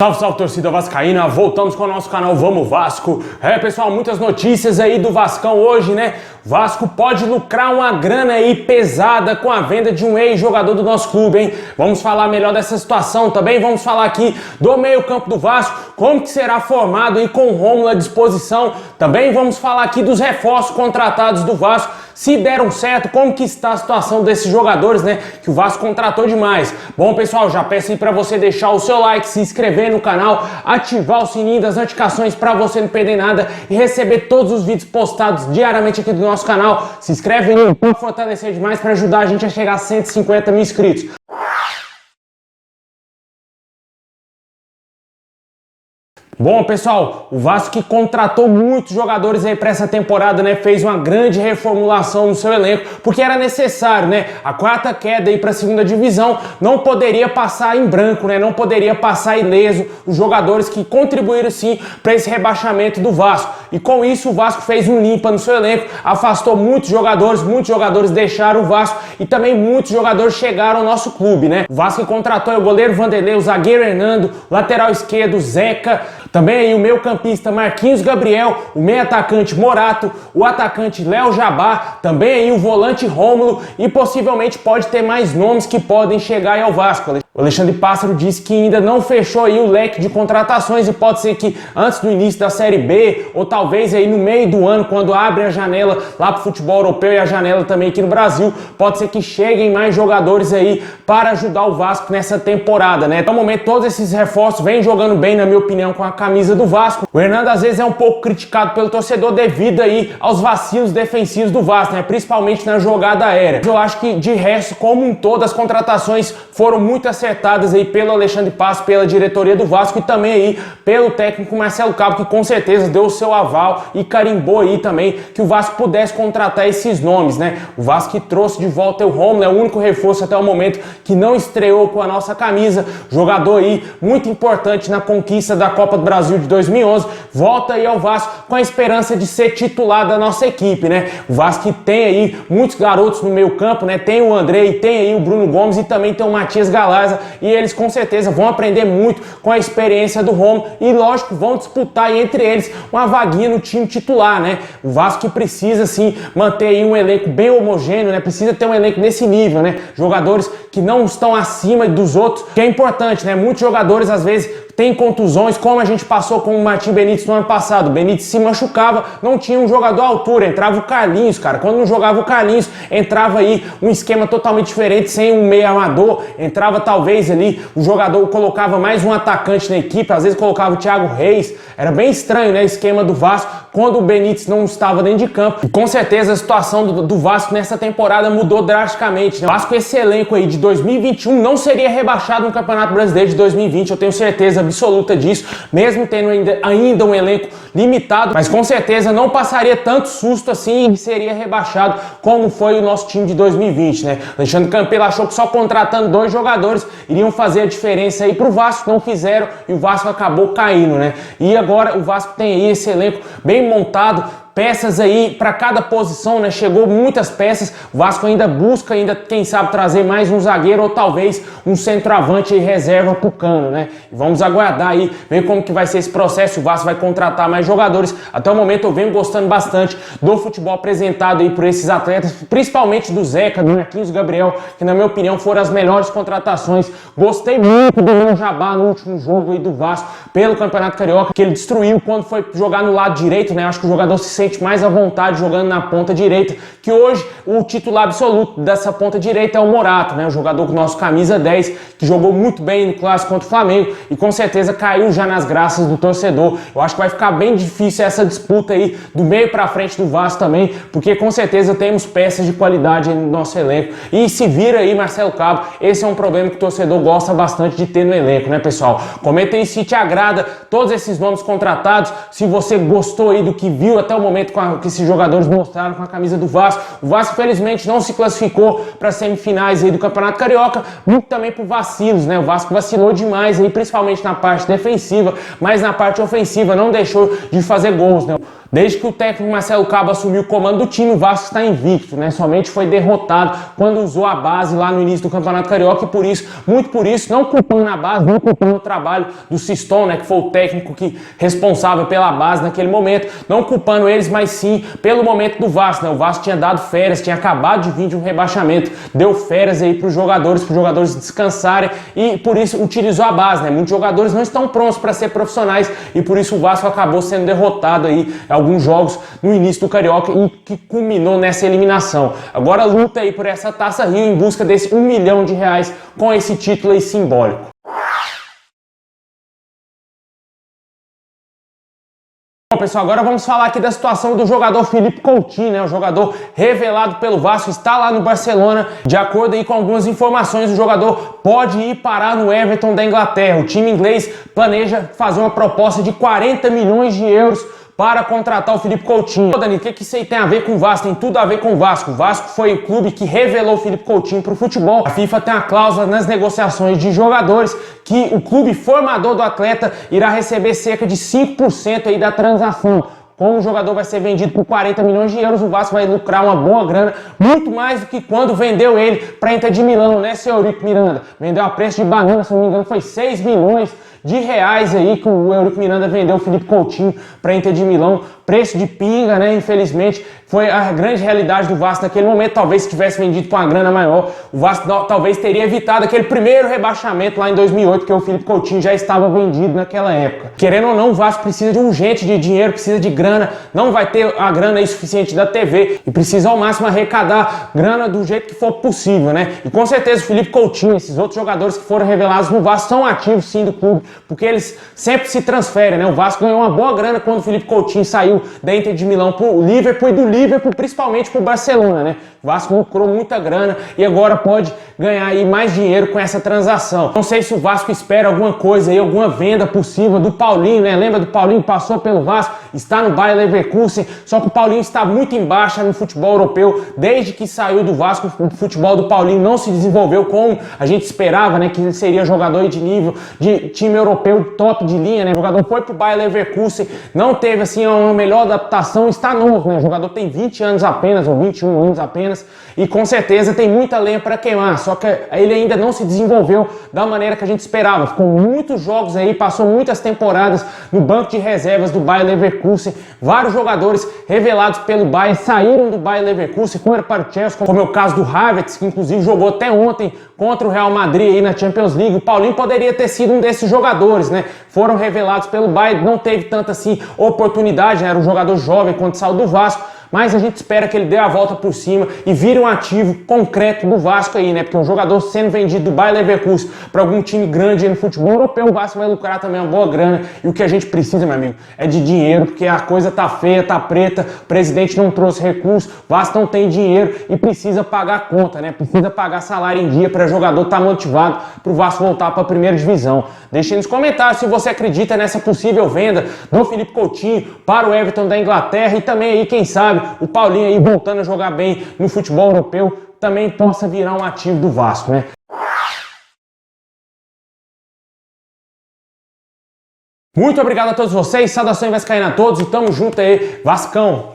Salve, salve, torcida vascaína, voltamos com o nosso canal Vamos Vasco. Pessoal, muitas notícias aí do Vascão hoje, né? Vasco pode lucrar uma grana aí pesada com a venda de um ex-jogador do nosso clube, hein? Vamos falar melhor dessa situação também, vamos falar aqui do meio-campo do Vasco, como que será formado aí com o Rômulo à disposição. Também vamos falar aqui dos reforços contratados do Vasco, se deram certo, como que está a situação desses jogadores, né? Que o Vasco contratou demais. Bom, pessoal, já peço aí para você deixar o seu like, se inscrever no canal, ativar o sininho das notificações para você não perder nada e receber todos os vídeos postados diariamente aqui do nosso canal. Se inscreve aí para fortalecer demais, para ajudar a gente a chegar a 150 mil inscritos. Bom, pessoal, o Vasco que contratou muitos jogadores aí para essa temporada, né? Fez uma grande reformulação no seu elenco, porque era necessário, né? A quarta queda aí para a segunda divisão não poderia passar em branco, né? Não poderia passar ileso os jogadores que contribuíram sim para esse rebaixamento do Vasco. E com isso o Vasco fez um limpa no seu elenco, afastou muitos jogadores deixaram o Vasco e também muitos jogadores chegaram ao nosso clube, né? O Vasco que contratou o goleiro Vanderlei, o zagueiro Hernando, o lateral esquerdo Zeca, também aí o meio-campista Marquinhos Gabriel, o meio-atacante Morato, o atacante Léo Jabá, também aí o volante Rômulo e possivelmente pode ter mais nomes que podem chegar aí ao Vasco. O Alexandre Pássaro disse que ainda não fechou aí o leque de contratações e pode ser que antes do início da Série B ou talvez aí no meio do ano, quando abre a janela lá para o futebol europeu e a janela também aqui no Brasil, pode ser que cheguem mais jogadores aí para ajudar o Vasco nessa temporada, né? Até o momento todos esses reforços vêm jogando bem, na minha opinião, com a camisa do Vasco. O Hernando às vezes é um pouco criticado pelo torcedor devido aí aos vacilos defensivos do Vasco, né? Principalmente na jogada aérea. Eu acho que de resto, como um todo, as contratações foram muito acertadas aí pelo Alexandre Pássaro, pela diretoria do Vasco e também aí pelo técnico Marcelo Cabo, que com certeza deu o seu aval e carimbou aí também que o Vasco pudesse contratar esses nomes, né? O Vasco que trouxe de volta o Rômulo, é o único reforço até o momento que não estreou com a nossa camisa, jogador aí muito importante na conquista da Copa do Brasil de 2011, volta aí ao Vasco com a esperança de ser titular da nossa equipe, né? O Vasco que tem aí muitos garotos no meio campo, né? Tem o Andrei, tem aí o Bruno Gomes e também tem o Matias Galarza e eles com certeza vão aprender muito com a experiência do Rômulo e lógico vão disputar aí entre eles uma vaguinha no time titular, né? O Vasco que precisa sim manter aí um elenco bem homogêneo, né? Precisa ter um elenco nesse nível, né? Jogadores que não estão acima dos outros, que é importante, né? Muitos jogadores às vezes tem contusões, como a gente passou com o Martim Benítez no ano passado. O Benítez se machucava, não tinha um jogador à altura, entrava o Carlinhos, cara. Quando não jogava o Carlinhos, entrava aí um esquema totalmente diferente, sem um meio armador, entrava talvez ali, o jogador colocava mais um atacante na equipe, às vezes colocava o Thiago Reis. Era bem estranho, né, o esquema do Vasco, quando o Benítez não estava dentro de campo. E com certeza a situação do Vasco nessa temporada mudou drasticamente, né? O Vasco, esse elenco aí de 2021, não seria rebaixado no Campeonato Brasileiro de 2020, eu tenho certeza absoluta disso, mesmo tendo ainda um elenco limitado, mas com certeza não passaria tanto susto assim e seria rebaixado como foi o nosso time de 2020, né? Alexandre Campelo achou que só contratando 2 jogadores iriam fazer a diferença aí pro Vasco, não fizeram e o Vasco acabou caindo, né? E agora o Vasco tem aí esse elenco bem montado, peças aí para cada posição, né? Chegou muitas peças. O Vasco ainda busca, quem sabe, trazer mais um zagueiro ou talvez um centroavante aí reserva pro Cano, né? E vamos aguardar aí, ver como que vai ser esse processo. O Vasco vai contratar mais jogadores. Até o momento eu venho gostando bastante do futebol apresentado aí por esses atletas, principalmente do Zeca, do Marquinhos Gabriel, que na minha opinião foram as melhores contratações. Gostei muito do Léo Jabá no último jogo aí do Vasco pelo Campeonato Carioca, que ele destruiu quando foi jogar no lado direito, né? Acho que o jogador se sente mais à vontade jogando na ponta direita, que hoje o titular absoluto dessa ponta direita é o Morato, né? O jogador com nosso camisa 10, que jogou muito bem no clássico contra o Flamengo e com certeza caiu já nas graças do torcedor. Eu acho que vai ficar bem difícil essa disputa aí do meio para frente do Vasco também, porque com certeza temos peças de qualidade no nosso elenco. E se vira aí Marcelo Cabo, esse é um problema que o torcedor gosta bastante de ter no elenco, né, pessoal? Comenta aí se te agrada todos esses nomes contratados, se você gostou aí do que viu até o momento que esses jogadores mostraram com a camisa do Vasco. O Vasco, infelizmente, não se classificou para as semifinais aí do Campeonato Carioca, muito também por vacilos, né? O Vasco vacilou demais aí, principalmente na parte defensiva, mas na parte ofensiva não deixou de fazer gols, né? Desde que o técnico Marcelo Cabo assumiu o comando do time, o Vasco está invicto, né? Somente foi derrotado quando usou a base lá no início do Campeonato Carioca e por isso, muito por isso, não culpando a base, não culpando o trabalho do Siston, né? Que foi o técnico responsável pela base naquele momento, não culpando eles, mas sim pelo momento do Vasco, né? O Vasco tinha dado férias, tinha acabado de vir de um rebaixamento, deu férias aí para os jogadores descansarem e por isso utilizou a base, né? Muitos jogadores não estão prontos para ser profissionais e por isso o Vasco acabou sendo derrotado aí alguns jogos no início do Carioca e que culminou nessa eliminação. Agora luta aí por essa Taça Rio em busca desse R$1 milhão com esse título aí simbólico. Bom, pessoal, agora vamos falar aqui da situação do jogador Philippe Coutinho, né? O jogador revelado pelo Vasco, está lá no Barcelona. De acordo aí com algumas informações, o jogador pode ir parar no Everton da Inglaterra. O time inglês planeja fazer uma proposta de 40 milhões de euros para contratar o Philippe Coutinho. Pô, Dani, o que isso aí tem a ver com o Vasco? Tem tudo a ver com o Vasco. O Vasco foi o clube que revelou o Philippe Coutinho para o futebol. A FIFA tem a cláusula nas negociações de jogadores que o clube formador do atleta irá receber cerca de 5% aí da transação. Como o jogador vai ser vendido por 40 milhões de euros, o Vasco vai lucrar uma boa grana, muito mais do que quando vendeu ele para a Inter de Milão, né, seu Eurico Miranda? Vendeu a preço de banana, se não me engano, foi 6 milhões de reais aí que o Eurico Miranda vendeu o Philippe Coutinho para a Inter de Milão. Preço de pinga, né? Infelizmente, foi a grande realidade do Vasco naquele momento. Talvez se tivesse vendido com uma grana maior, o Vasco talvez teria evitado aquele primeiro rebaixamento lá em 2008, porque o Philippe Coutinho já estava vendido naquela época. Querendo ou não, o Vasco precisa de urgente de dinheiro, precisa de grana, não vai ter a grana aí suficiente da TV e precisa ao máximo arrecadar grana do jeito que for possível, né? E com certeza o Philippe Coutinho, esses outros jogadores que foram revelados no Vasco são ativos sim do clube, porque eles sempre se transferem, né? O Vasco ganhou uma boa grana quando o Philippe Coutinho saiu da Inter de Milão para o Liverpool e do Liverpool principalmente para o Barcelona, né? O Vasco lucrou muita grana e agora pode ganhar aí mais dinheiro com essa transação. Não sei se o Vasco espera alguma coisa aí, alguma venda possível do Paulinho, né? Lembra do Paulinho que passou pelo Vasco, está no Bayer Leverkusen, só que o Paulinho está muito em baixa no futebol europeu. Desde que saiu do Vasco, o futebol do Paulinho não se desenvolveu como a gente esperava, né? Que ele seria jogador de nível de time europeu top de linha, né? O jogador foi pro Bayer Leverkusen, não teve assim uma melhor adaptação, está novo, né? O jogador tem 20 anos apenas, ou 21 anos apenas, e com certeza tem muita lenha para queimar, só que ele ainda não se desenvolveu da maneira que a gente esperava. Ficou muitos jogos aí, passou muitas temporadas no banco de reservas do Bayer Leverkusen. Vários jogadores revelados pelo Bayer saíram do Bayer Leverkusen, foram para o Chelsea, como é o caso do Havertz, que inclusive jogou até ontem contra o Real Madrid aí na Champions League. O Paulinho poderia ter sido um desses jogadores, né? Foram revelados pelo Bayer, não teve tanta assim oportunidade, né? Era um jogador jovem quando saiu do Vasco, mas a gente espera que ele dê a volta por cima e vire um ativo concreto do Vasco aí, né? Porque um jogador sendo vendido do Bayer Leverkusen para algum time grande aí no futebol europeu, o Vasco vai lucrar também uma boa grana. E o que a gente precisa, meu amigo, é de dinheiro, porque a coisa tá feia, tá preta, o presidente não trouxe recursos, o Vasco não tem dinheiro e precisa pagar a conta, né? Precisa pagar salário em dia para o jogador estar motivado para o Vasco voltar para a primeira divisão. Deixe nos comentários se você acredita nessa possível venda do Philippe Coutinho para o Everton da Inglaterra e também aí, quem sabe, o Paulinho aí voltando a jogar bem no futebol europeu também possa virar um ativo do Vasco, né? Muito obrigado a todos vocês, saudações vascaína a todos e tamo junto aí, Vascão!